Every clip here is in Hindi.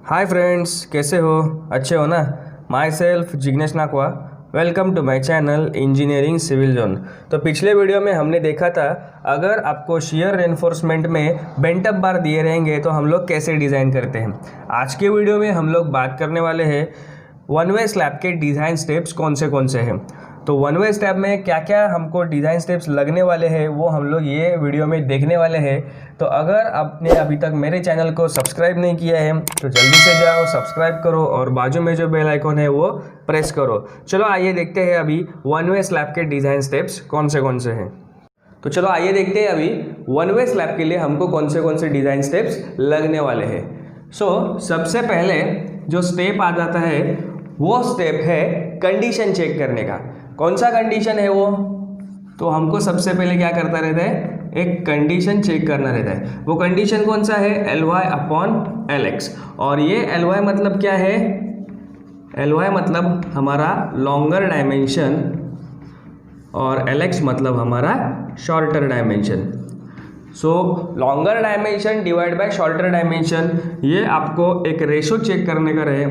हाय फ्रेंड्स, कैसे हो? अच्छे हो ना? Myself Jignesh Nakwa, welcome to my channel engineering civil zone. तो पिछले वीडियो में हमने देखा था, अगर आपको शियर रेनफोर्समेंट में बेंट अप बार दिए रहेंगे तो हम लोग कैसे डिज़ाइन करते हैं। आज के वीडियो में हम लोग बात करने वाले हैं वन वे स्लैब के डिज़ाइन स्टेप्स कौन से हैं। तो वन वे स्लैब में क्या क्या हमको डिज़ाइन स्टेप्स लगने वाले हैं वो हम लोग ये वीडियो में देखने वाले हैं। तो अगर आपने अभी तक मेरे चैनल को सब्सक्राइब नहीं किया है तो जल्दी से जाओ, सब्सक्राइब करो और बाजू में जो बेल आइकॉन है वो प्रेस करो। चलो आइए देखते हैं अभी वन वे स्लैब के डिज़ाइन स्टेप्स कौन से हैं। तो चलो आइए देखते हैं अभी वन वे स्लैब के लिए हमको कौन से डिज़ाइन स्टेप्स लगने वाले हैं। सबसे पहले जो स्टेप आ जाता है वो स्टेप है कंडीशन चेक करने का। कौन सा कंडीशन है वो? तो हमको सबसे पहले क्या करता रहता है, एक कंडीशन चेक करना रहता है। वो कंडीशन कौन सा है? Ly/Lx। और ये Ly मतलब क्या है? Ly मतलब हमारा लॉन्गर डायमेंशन और Lx मतलब हमारा shorter dimension. Longer dimension divide by shorter dimension, ये आपको एक रेशो चेक करने का रहे।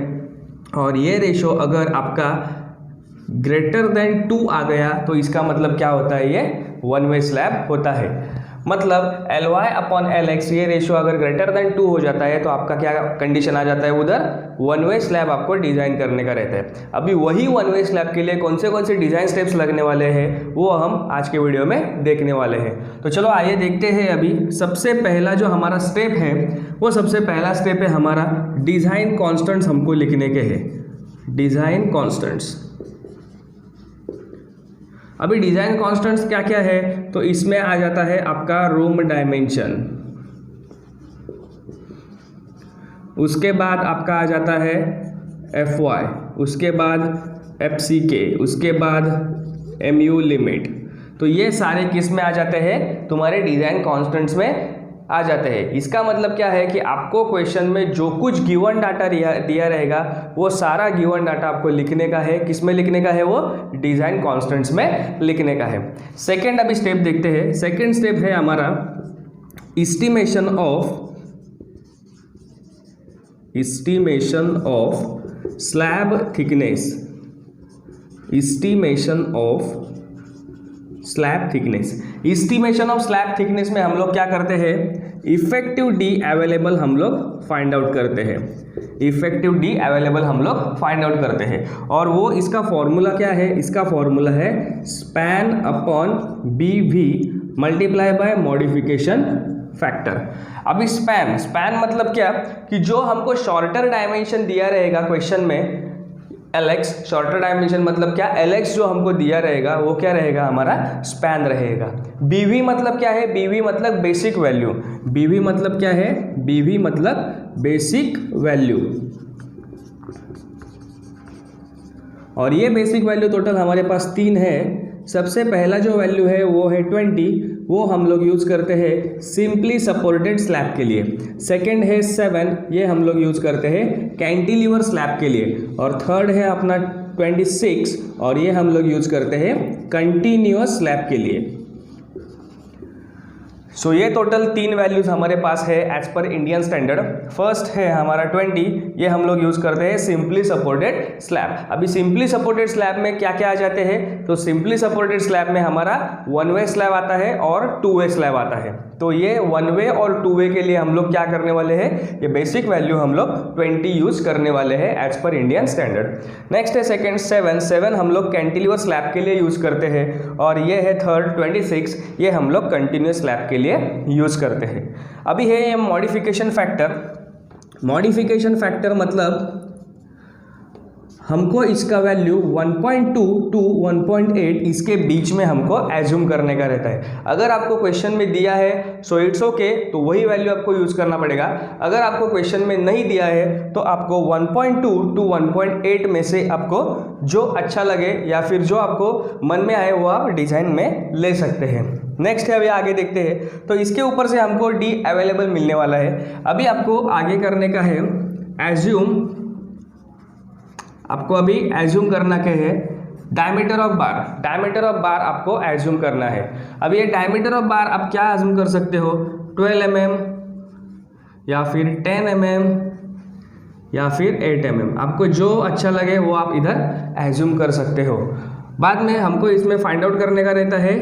और ये रेशो अगर आपका ग्रेटर देन 2 आ गया तो इसका मतलब क्या होता है? ये वन वे स्लैब होता है। मतलब Ly/Lx ये रेशो अगर ग्रेटर देन 2 हो जाता है तो आपका क्या कंडीशन आ जाता है? उधर वन वे स्लैब आपको डिज़ाइन करने का रहता है। अभी वही वन वे स्लैब के लिए कौन से डिज़ाइन स्टेप्स लगने वाले हैं वो हम आज के वीडियो में देखने वाले हैं। तो चलो आइए देखते हैं। अभी सबसे पहला जो हमारा स्टेप है वो सबसे पहला स्टेप है हमारा डिज़ाइन कॉन्स्टेंट्स हमको लिखने के हैं। Design constants. अभी डिज़ाइन कॉन्स्टेंट्स क्या क्या है? तो इसमें आ जाता है आपका रूम डायमेंशन, उसके बाद आपका आ जाता है Fy, उसके बाद FCK, उसके बाद MU लिमिट। तो ये सारे किस में आ जाते हैं? तुम्हारे डिज़ाइन कॉन्स्टेंट्स में आ जाते हैं। इसका मतलब क्या है कि आपको क्वेश्चन में जो कुछ गिवन डाटा दिया रहेगा वो सारा गिवन डाटा आपको लिखने का है। किस में लिखने का है? वो डिज़ाइन कॉन्स्टेंट्स में लिखने का है। सेकेंड अभी स्टेप देखते हैं। सेकेंड स्टेप है हमारा estimation of slab thickness. Estimation of slab thickness में हम लोग क्या करते हैं? इफेक्टिव डी अवेलेबल हम लोग फाइंड आउट करते हैं। और वो इसका फॉर्मूला क्या है? इसका फॉर्मूला है span upon BV multiply by modification factor. अभी स्पैन मतलब क्या कि जो हमको शॉर्टर डायमेंशन दिया रहेगा क्वेश्चन में Lx, शॉर्टर डायमेंशन मतलब क्या? Lx जो हमको दिया रहेगा वो क्या रहेगा? हमारा स्पैन रहेगा। BV मतलब क्या है? BV मतलब बेसिक वैल्यू। BV मतलब क्या है? BV मतलब बेसिक वैल्यू। और ये बेसिक वैल्यू टोटल हमारे पास 3 है। सबसे पहला जो वैल्यू है वो है 20, वो हम लोग यूज़ करते हैं सिंपली सपोर्टेड स्लैब के लिए। सेकंड है 7, ये हम लोग यूज़ करते हैं कैंटिलीवर स्लैब के लिए। और थर्ड है अपना 26, और ये हम लोग यूज़ करते हैं कंटिन्यूअस स्लैब के लिए। ये टोटल 3 वैल्यूज़ हमारे पास है एज पर इंडियन स्टैंडर्ड। फर्स्ट है हमारा 20, ये हम लोग यूज़ करते हैं सिंपली सपोर्टेड स्लैब। अभी सिंपली सपोर्टेड स्लैब में क्या क्या आ जाते हैं? तो सिंपली सपोर्टेड स्लैब में हमारा वन वे स्लैब आता है और 2 वे स्लैब आता है। तो ये वन वे और 2 वे के लिए हम लोग क्या करने वाले हैं? ये बेसिक वैल्यू हम लोग 20 यूज़ करने वाले हैं एज पर इंडियन स्टैंडर्ड। नेक्स्ट है सेकेंड 7 हम लोग कैंटिलीवर स्लैब के लिए यूज़ करते हैं। और ये है थर्ड 26, ये हम लोग कंटिन्यूअस स्लैब के लिए यूज करते हैं। अभी है ये मॉडिफिकेशन फैक्टर मतलब हमको इसका वैल्यू 1.2 टू 1.8 इसके बीच में हमको एज्यूम करने का रहता है। अगर आपको क्वेश्चन में दिया है सो इट्स ओके, तो वही वैल्यू आपको यूज करना पड़ेगा। अगर आपको क्वेश्चन में नहीं दिया है तो आपको 1.2 टू 1.8 में से आपको जो अच्छा लगे या फिर जो आपको मन में आए वो आप डिजाइन में ले सकते हैं। नेक्स्ट है, अभी आगे देखते हैं। तो इसके ऊपर से हमको डी अवेलेबल मिलने वाला है। अभी आपको आगे करने का है एज्यूम, आपको अभी एज्यूम करना क्या है? डायमीटर ऑफ बार आपको एज्यूम करना है। अब ये डायमीटर ऑफ बार आप क्या एज्यूम कर सकते हो? 12 mm या फिर 10 mm या फिर 8 mm, आपको जो अच्छा लगे वो आप इधर एज्यूम कर सकते हो। बाद में हमको इसमें फाइंड आउट करने का रहता है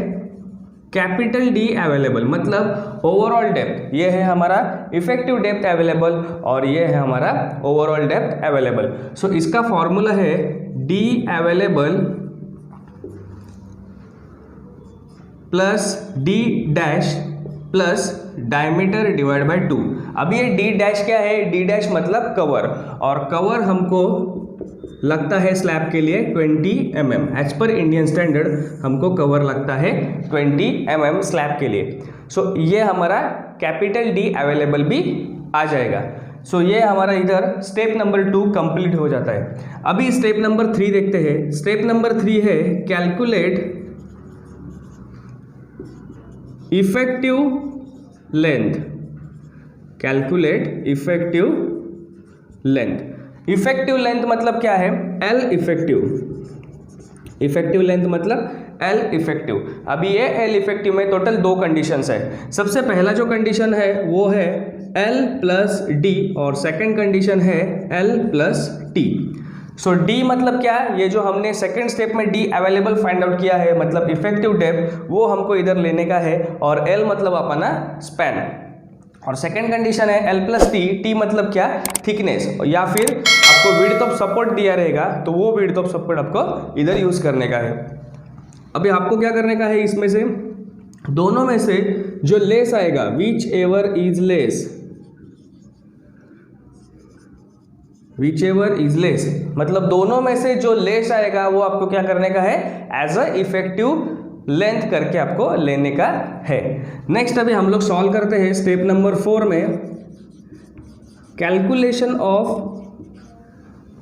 कैपिटल डी अवेलेबल, मतलब ओवरऑल डेप्थ। ये है हमारा इफेक्टिव डेप्थ अवेलेबल और ये है हमारा ओवरऑल डेप्थ अवेलेबल। सो इसका फॉर्मूला है D available plus D dash plus diameter divide by 2। अब ये डी डैश क्या है? डी डैश मतलब कवर, और कवर हमको लगता है स्लैब के लिए 20 mm। एज पर इंडियन स्टैंडर्ड हमको कवर लगता है 20 mm स्लैब के लिए। सो ये हमारा कैपिटल डी अवेलेबल भी आ जाएगा। सो ये हमारा इधर स्टेप नंबर 2 कंप्लीट हो जाता है। अभी स्टेप नंबर 3 देखते हैं। स्टेप नंबर 3 है calculate effective length. Calculate effective length. Effective length मतलब क्या है? L effective. इफेक्टिव लेंथ मतलब एल इफेक्टिव। अभी ये एल इफेक्टिव में टोटल 2 कंडीशंस है। सबसे पहला जो कंडीशन है वो है एल प्लस डी और सेकंड कंडीशन है एल प्लस टी। सो डी मतलब क्या? ये जो हमने सेकंड स्टेप में डी अवेलेबल फाइंड आउट किया है, मतलब इफेक्टिव डेप्थ, वो हमको इधर लेने का है। और एल मतलब अपना स्पैन, और सेकंड कंडीशन है एल प्लस टी। टी मतलब क्या? थिकनेस, या फिर आपको विड्थ ऑफ सपोर्ट दिया रहेगा तो वो विड्थ ऑफ सपोर्ट आपको इधर यूज करने का है। अभी आपको क्या करने का है? इसमें से दोनों में से जो लेस आएगा, which ever is less, which ever is less मतलब दोनों में से जो लेस आएगा वो आपको क्या करने का है? एज अ इफेक्टिव लेंथ करके आपको लेने का है। नेक्स्ट अभी हम लोग सॉल्व करते हैं स्टेप नंबर 4 में calculation of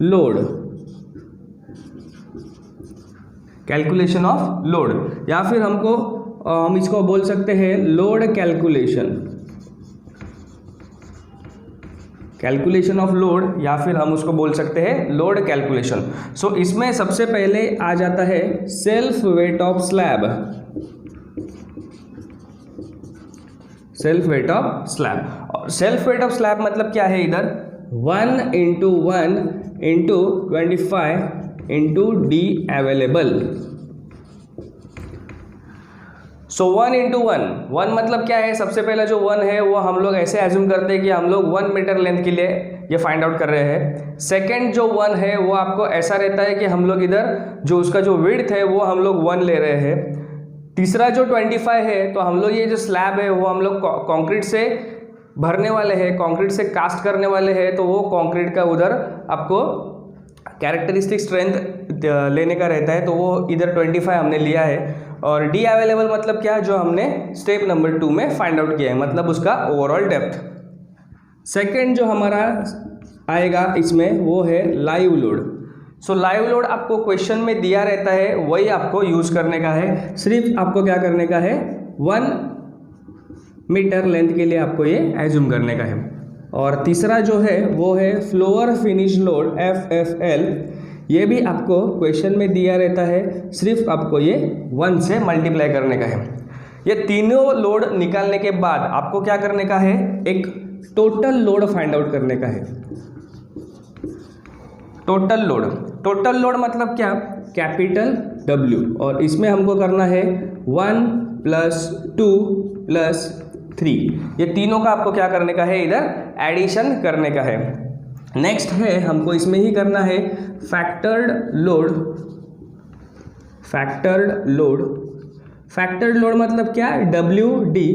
load. Calculation of load, या फिर हम इसको बोल सकते हैं load calculation. Calculation of load, या फिर हम उसको बोल सकते हैं लोड कैलकुलेशन। सो इसमें सबसे पहले आ जाता है self weight of slab. Self weight of slab, और सेल्फ वेट ऑफ स्लैब मतलब क्या है? इधर 1 × 1 × 25 × डी अवेलेबल। सो 1 × 1 मतलब क्या है? सबसे पहला जो 1 है वो हम लोग ऐसे एज्यूम करते हैं कि हम लोग 1 मीटर लेंथ के लिए ये फाइंड आउट कर रहे हैं। सेकंड जो 1 है वो आपको ऐसा रहता है कि हम लोग इधर जो उसका जो विड्थ है वो हम लोग 1 ले रहे हैं। तीसरा जो 25 है तो हम लोग ये जो स्लैब है वो हम लोग कंक्रीट से भरने वाले हैं, कंक्रीट से कास्ट करने वाले हैं, तो वो कंक्रीट का उधर आपको कैरेक्टरिस्टिक स्ट्रेंथ लेने का रहता है, तो वो इधर 25 हमने लिया है। और डी अवेलेबल मतलब क्या? जो हमने स्टेप नंबर 2 में फाइंड आउट किया है, मतलब उसका ओवरऑल डेप्थ। सेकंड जो हमारा आएगा इसमें वो है लाइव लोड। सो लाइव लोड आपको क्वेश्चन में दिया रहता है, वही आपको यूज करने का है। सिर्फ आपको क्या करने का है? 1 मीटर लेंथ के लिए आपको ये एज्यूम करने का है। और तीसरा जो है वो है फ्लोर फिनिश लोड FFL। ये भी आपको क्वेश्चन में दिया रहता है, सिर्फ आपको ये 1 से मल्टीप्लाई करने का है। ये तीनों लोड निकालने के बाद आपको क्या करने का है? एक टोटल लोड फाइंड आउट करने का है। टोटल लोड, टोटल लोड मतलब क्या? कैपिटल W, और इसमें हमको करना है 1 + 2 + 3। ये तीनों का आपको क्या करने का है? इधर एडिशन करने का है। नेक्स्ट है हमको इसमें ही करना है factored load. Factored load, factored load मतलब क्या? WD,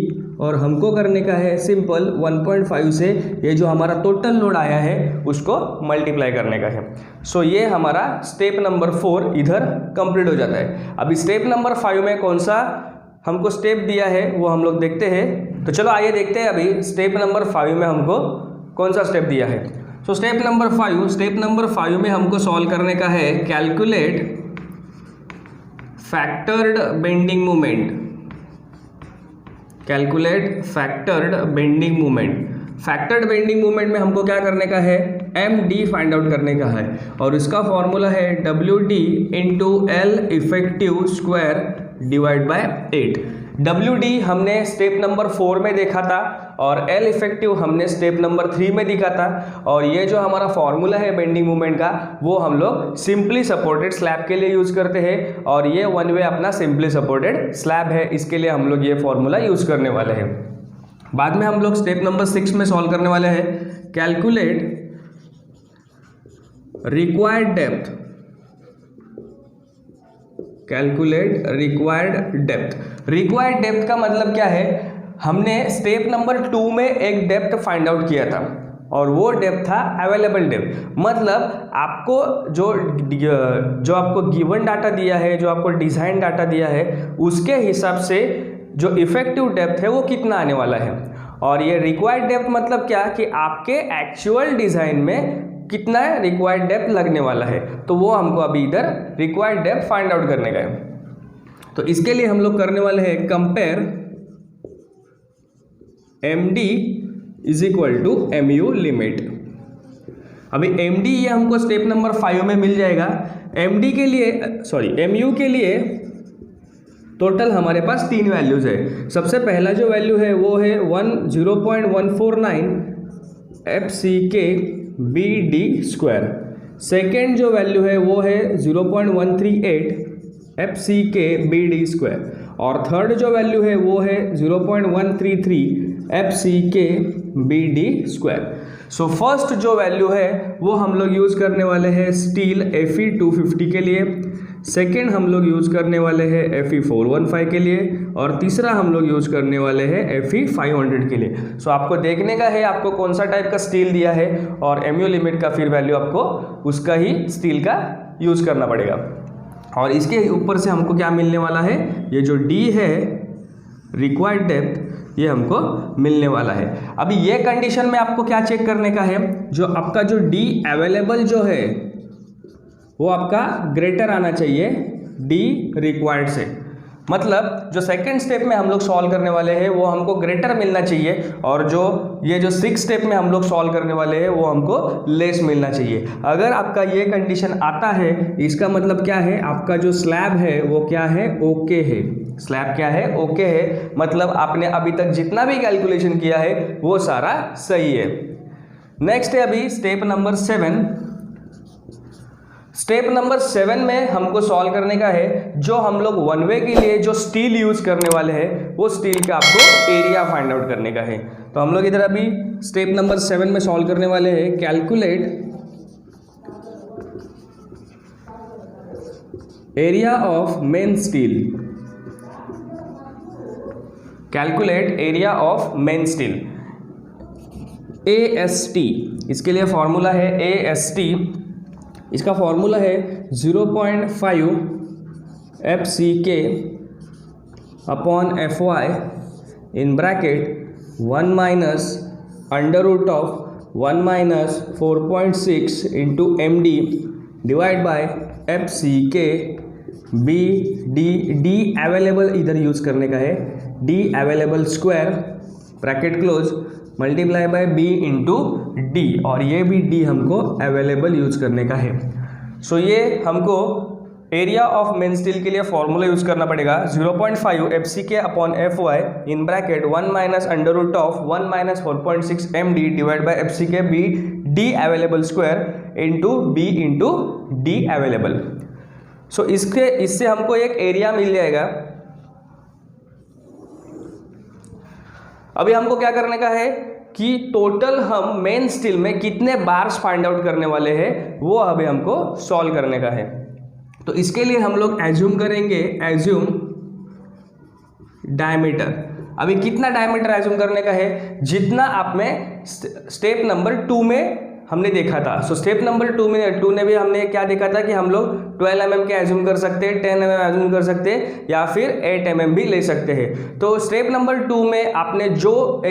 और हमको करने का है सिंपल 1.5 से ये जो हमारा टोटल लोड आया है उसको मल्टीप्लाई करने का है। सो ये हमारा स्टेप नंबर 4 इधर कंप्लीट हो जाता है। अभी स्टेप नंबर 5 में कौन सा हमको स्टेप दिया है वो हम लोग देखते हैं। तो चलो आइए देखते हैं अभी स्टेप नंबर 5 में हमको कौन सा स्टेप दिया है। सो स्टेप नंबर 5 में हमको सॉल्व करने का है calculate factored bending moment. Calculate factored bending moment. Factored bending moment में हमको क्या करने का है? MD फाइंड आउट करने का है, और इसका फॉर्मूला है WD × L effective square divide by 8। WD हमने स्टेप नंबर 4 में देखा था, और एल इफेक्टिव हमने स्टेप नंबर 3 में दिखा था। और ये जो हमारा फॉर्मूला है बेंडिंग मोमेंट का वो हम लोग सिंपली सपोर्टेड स्लैब के लिए यूज करते हैं, और ये वन वे अपना सिंपली सपोर्टेड स्लैब है, इसके लिए हम लोग ये फॉर्मूला यूज करने वाले हैं। बाद में हम लोग स्टेप नंबर 6 में सॉल्व करने वाले हैं, calculate required depth. Calculate required depth. Required depth का मतलब क्या है, हमने स्टेप नंबर 2 में एक डेप्थ फाइंड आउट किया था और वो डेप्थ था अवेलेबल डेप्थ। मतलब आपको जो आपको गिवन डाटा दिया है, जो आपको डिजाइन डाटा दिया है, उसके हिसाब से जो इफेक्टिव डेप्थ है वो कितना आने वाला है। और ये रिक्वायर्ड डेप्थ मतलब क्या कि आपके एक्चुअल डिजाइन में कितना रिक्वायर्ड डेप्थ लगने वाला है, तो वो हमको अभी इधर रिक्वायर्ड डेप्थ फाइंड आउट करने का है। तो इसके लिए हम लोग करने वाले हैं compare MD is equal to MU limit. अभी MD ये हमको स्टेप नंबर 5 में मिल जाएगा। MU के लिए टोटल हमारे पास 3 वैल्यूज है। सबसे पहला जो वैल्यू है वो है 0.149 FCK BD स्क्वायर। सेकेंड जो वैल्यू है वो है 0.138 FCK BD स्क्वायर। और थर्ड जो वैल्यू है वो है 0.133 FCK BD square. So first जो वैल्यू है वो हम लोग यूज करने वाले हैं स्टील Fe250 के लिए, सेकेंड हम लोग यूज करने वाले हैं Fe415 के लिए, और तीसरा हम लोग यूज करने वाले हैं Fe500 के लिए। सो आपको देखने का है आपको कौन सा टाइप का स्टील दिया है, और MU लिमिट का फिर वैल्यू आपको उसका ही स्टील का यूज करना पड़ेगा। और इसके ऊपर से हमको क्या मिलने वाला है, ये जो D है रिक्वायर्ड डेप्थ, ये हमको मिलने वाला है। अभी ये कंडीशन में आपको क्या चेक करने का है, जो आपका जो D अवेलेबल जो है वो आपका ग्रेटर आना चाहिए D रिक्वायर्ड से। मतलब जो सेकंड स्टेप में हम लोग सॉल्व करने वाले हैं वो हमको ग्रेटर मिलना चाहिए, और जो 6 स्टेप में हम लोग सॉल्व करने वाले हैं वो हमको लेस मिलना चाहिए। अगर आपका ये कंडीशन आता है, इसका मतलब क्या है, आपका जो स्लैब है वो क्या है, ओके है। स्लैब क्या है, ओके है। मतलब आपने अभी तक जितना भी कैलकुलेशन किया है वो सारा सही है। नेक्स्ट है अभी स्टेप नंबर 7। स्टेप नंबर 7 में हमको सॉल्व करने का है, जो हम लोग वन वे के लिए जो स्टील यूज करने वाले हैं वो स्टील का आपको एरिया फाइंड आउट करने का है। तो हम लोग इधर अभी स्टेप नंबर 7 में सॉल्व करने वाले हैं, calculate area of main steel. Calculate area of main steel, AST। इसके लिए फॉर्मूला है AST। इसका फॉर्मूला है 0.5 FCK upon FY in bracket 1 minus under root of 1 minus 4.6 into MD divide by FCK D available इधर यूज करने का है, D available square bracket close multiply by B into D, और ये भी D हमको अवेलेबल यूज करने का है। सो ये हमको एरिया ऑफ मेन स्टील के लिए फॉर्मूला यूज करना पड़ेगा 0.5 FCK upon FY in bracket 1 minus under root of 1 minus 4.6 MD divide by FCK B D available square into B into D available. So इससे हमको एक एरिया मिल जाएगा। अभी हमको क्या करने का है कि टोटल हम मेन स्टील में कितने बार्स फाइंड आउट करने वाले हैं वो अभी हमको सॉल्व करने का है। तो इसके लिए हम लोग एज्यूम करेंगे, एज्यूम डायमीटर। अभी कितना डायमीटर एज्यूम करने का है, जितना आप में स्टेप नंबर 2 में हमने देखा था। सो स्टेप नंबर 2 ने भी हमने क्या देखा था कि हम लोग 12 mm के एज्यूम कर सकते हैं, 10 mm एज्यूम कर सकते हैं, या फिर 8 mm भी ले सकते हैं। तो स्टेप नंबर 2 में आपने जो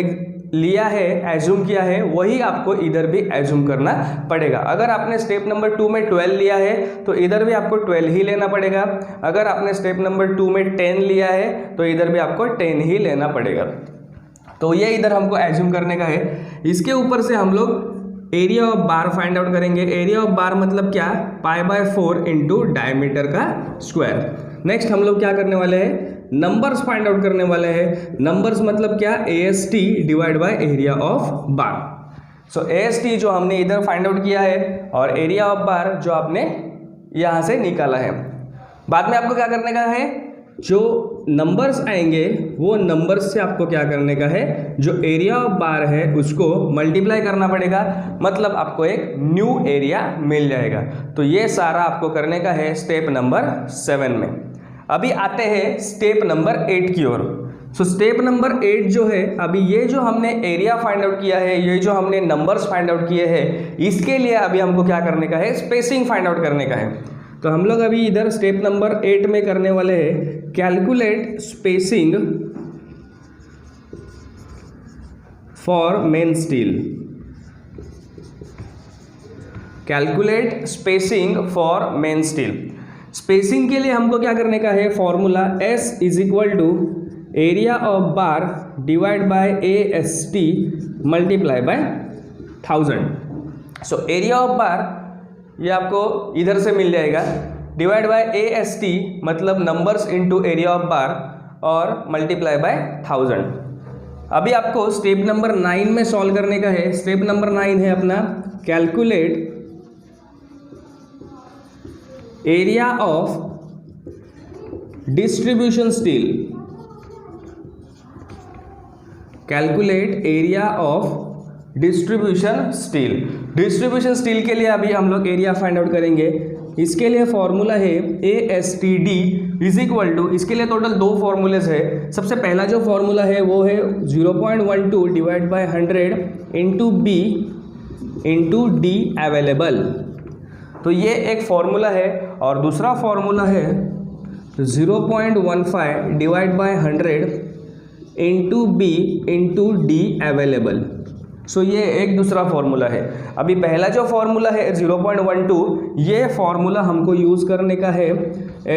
लिया है, एज्यूम किया है, वही आपको इधर भी एज्यूम करना पड़ेगा। अगर आपने स्टेप नंबर 2 में 12 लिया है तो इधर भी आपको 12 ही लेना पड़ेगा। अगर आपने स्टेप नंबर 2 में 10 लिया है तो इधर भी आपको 10 ही लेना पड़ेगा। तो ये इधर हमको एज्यूम करने का है। इसके ऊपर से हम लोग area of bar find out करेंगे। एरिया ऑफ बार मतलब क्या, पाई बाय 4 इंटू डायमीटर का स्क्वायर। नेक्स्ट हम लोग क्या करने वाले हैं, नंबर्स फाइंड आउट करने वाले हैं। नंबर्स मतलब क्या, AST divide by area of bar. So AST जो हमने इधर फाइंड आउट किया है और एरिया ऑफ बार जो आपने यहाँ से निकाला है। बाद में आपको क्या करने का है, जो नंबर्स आएंगे वो नंबर्स से आपको क्या करने का है, जो एरिया ऑफ बार है उसको मल्टीप्लाई करना पड़ेगा, मतलब आपको एक न्यू एरिया मिल जाएगा। तो ये सारा आपको करने का है स्टेप नंबर 7 में। अभी आते हैं स्टेप नंबर 8 की ओर। सो स्टेप नंबर 8 जो है, अभी ये जो हमने एरिया फाइंड आउट किया है, ये जो हमने नंबर्स फाइंड आउट किए हैं, इसके लिए अभी हमको क्या करने का है, स्पेसिंग फाइंड आउट करने का है। तो हम लोग अभी इधर स्टेप नंबर 8 में करने वाले हैं calculate spacing for main steel. Calculate spacing for main steel. Spacing के लिए हमको क्या करने का है, formula S is equal to area of bar divide by AST multiply by 1000। So area of bar ये आपको इधर से मिल जाएगा, डिवाइड बाय AST मतलब numbers into area of bar और मल्टीप्लाई बाय 1000। अभी आपको स्टेप नंबर 9 में सॉल्व करने का है। स्टेप नंबर 9 है अपना calculate area of distribution steel. Calculate area of distribution steel. Distribution steel के लिए अभी हम लोग एरिया फाइंड आउट करेंगे। इसके लिए फॉर्मूला है ASTD इज इक्वल टू, इसके लिए टोटल 2 फॉर्मूलेज है। सबसे पहला जो फॉर्मूला है वो है 0.12 divide by 100 into B into D available. तो ये एक फॉर्मूला है और दूसरा फॉर्मूला है 0.15 divide by 100 into B into D available. So ये एक दूसरा फॉर्मूला है। अभी पहला जो फॉर्मूला है 0.12, ये फॉर्मूला हमको यूज़ करने का है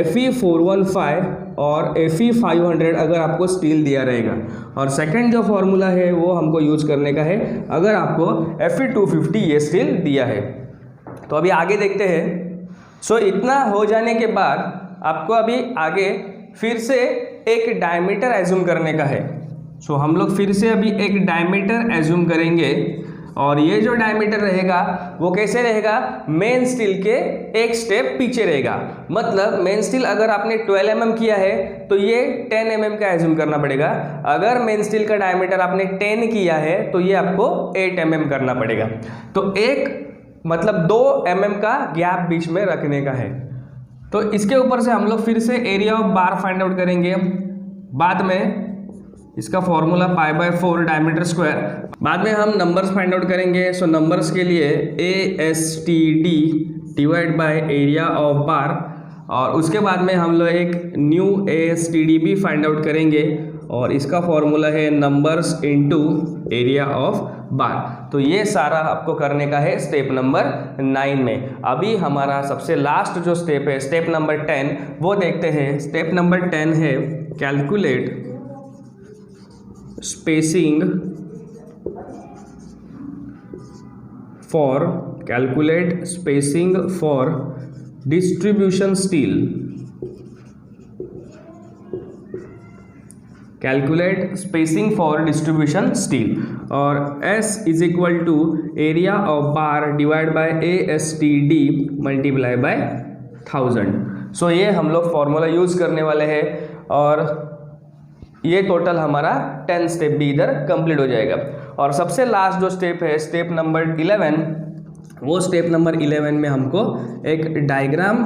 Fe415 और Fe500 अगर आपको स्टील दिया रहेगा, और सेकंड जो फॉर्मूला है वो हमको यूज़ करने का है अगर आपको Fe250 ये स्टील दिया है। तो अभी आगे देखते हैं। सो इतना हो जाने के बाद आपको अभी आगे फिर से एक डायमीटर एज्यूम करने का है। सो हम लोग फिर से अभी एक डायमीटर एज्यूम करेंगे और ये जो डायमीटर रहेगा वो कैसे रहेगा, मेन स्टील के एक स्टेप पीछे रहेगा। मतलब मेन स्टील अगर आपने 12 mm किया है तो ये 10 mm का एज्यूम करना पड़ेगा। अगर मेन स्टील का डायमीटर आपने 10 किया है तो ये आपको 8 mm करना पड़ेगा। तो एक मतलब 2 mm का गैप बीच में रखने का है। तो इसके ऊपर से हम लोग फिर से area of bar find out करेंगे। बाद में इसका फॉर्मूला π/4 डायमीटर स्क्वायर। बाद में हम नंबर्स फाइंड आउट करेंगे। सो नंबर्स के लिए ASTD divide by area of bar, और उसके बाद में हम लोग एक न्यू ASTD भी फाइंड आउट करेंगे और इसका फॉर्मूला है नंबर्स इनटू एरिया ऑफ बार। तो ये सारा आपको करने का है स्टेप नंबर 9 में। अभी हमारा सबसे लास्ट जो स्टेप है, स्टेप नंबर 10, वो देखते हैं। स्टेप नंबर 10 है calculate spacing for distribution steel. Calculate spacing for distribution steel और S is equal to area of bar divide by ASTD multiply by 1000। So ये हम लोग फॉर्मूला यूज़ करने वाले हैं और ये टोटल हमारा 10 स्टेप भी इधर कंप्लीट हो जाएगा। और सबसे लास्ट जो स्टेप है, स्टेप नंबर 11, वो स्टेप नंबर 11 में हमको एक डायग्राम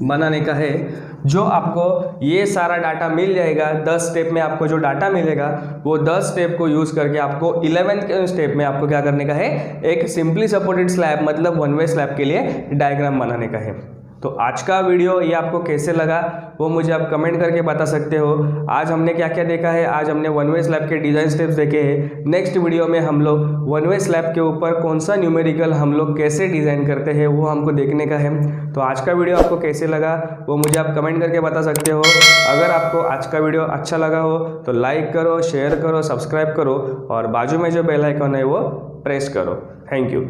बनाने का है, जो आपको ये सारा डाटा मिल जाएगा। 10 स्टेप में आपको जो डाटा मिलेगा वो 10 स्टेप को यूज़ करके आपको 11th स्टेप में आपको क्या करने का है, एक सिंपली सपोर्टेड स्लैब मतलब 1 वे स्लैब के लिए डायग्राम बनाने का है। तो आज का वीडियो ये आपको कैसे लगा वो मुझे आप कमेंट करके बता सकते हो। आज हमने क्या क्या देखा है, आज हमने 1 वे स्लैब के डिज़ाइन स्टेप्स देखे हैं। नेक्स्ट वीडियो में हम लोग 1 वे स्लैब के ऊपर कौन सा न्यूमेरिकल हम लोग कैसे डिज़ाइन करते हैं वो हमको देखने का है। तो आज का वीडियो आपको कैसे लगा वो मुझे आप कमेंट करके बता सकते हो। अगर आपको आज का वीडियो अच्छा लगा हो तो लाइक करो, शेयर करो, सब्सक्राइब करो और बाजू में जो बेल आइकन है वो प्रेस करो। Thank you.